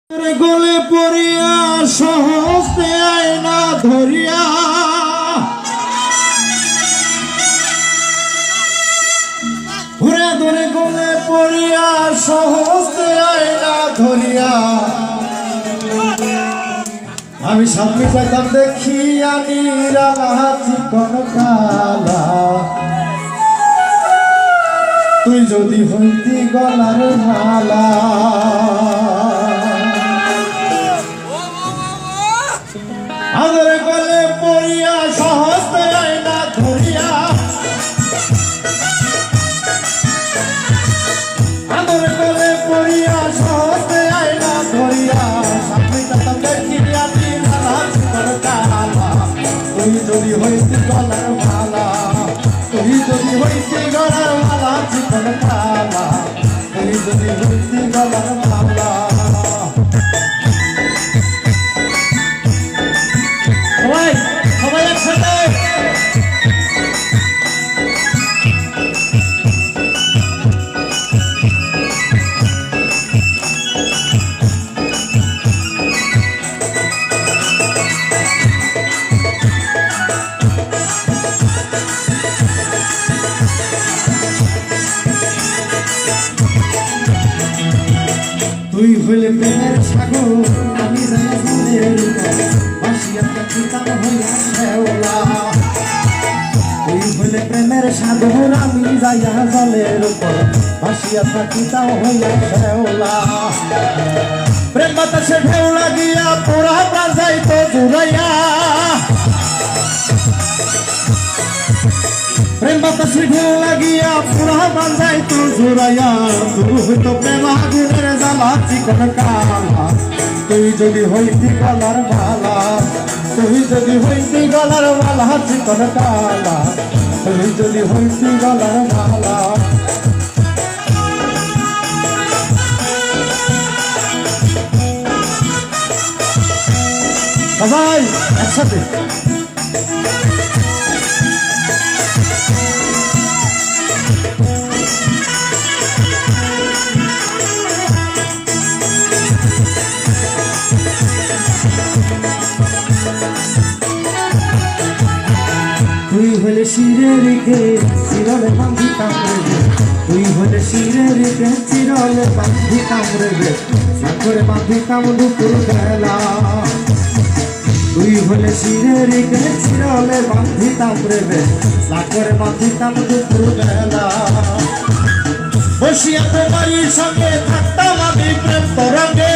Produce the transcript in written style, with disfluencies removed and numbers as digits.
গলে পড়িয়া সহস্তে আয়না ধরিয়া ঘুরে ধরে গলে পড়িয়া সহস্তে আয়না ধরিয়া আমি সামনে পাইতাম দেখিয়া নিরালা চিকন কালা তুই যদি হইতি গলার মালা আদরে গলে পড়িয়া সহস্তে আয়না ধরিয়া আদরে গলে পড়িয়া সহস্তে আয়না ধরিয়া সামনে তাতাম দেখিয়া নিরালা চিকন কালা তুই যদি হইতি গলার মালা তুই যদি হইতি গলার মালা চিকন কালা তুই যদি হইতি গলার মালা সবাই একসাথে তুই হইলে প্রেমের সাগর আমি যাই ফুলের বাসিয়া কাকিতাম হইয়া শেওলা তুই হইলে প্রেমের সাগর আমি যাইয়া জলের উপর বাসিয়া কাকিতাম হইয়া শেওলা প্রেম বাতাসে ঢেউ লাগিয়া পোড়া প্রাণ যাইতো জুড়াইয়া প্রেম বাতাসে ঢেউ লাগিয়া পোড়া প্রাণ যাইতো জুড়াইয়া তুই হইতো প্রেম আগুনের জ্বালা চিকন কালা তুই যদি হইতি গলার মালা তুই যদি হইতি গলার মালা চিকন কালা তুই যদি হইতি গলার মালা সবাই একসাথে তুই হলে শিরে রেখে চিরলে বাঁধি কামড়ে তুই হলে শিরে রেখে চিরলে বাঁধি কামড়ে সাগরে বাঁধি কামড়ু পুরো বেলা তুই হলে শিরে রেখে চিরলে বাঁধি কামড়ে সাগরে বাঁধি কামড়ু পুরো বেলা বসিয়া তোমারই সঙ্গে থাকতাম আমি প্রেম তরঙ্গে।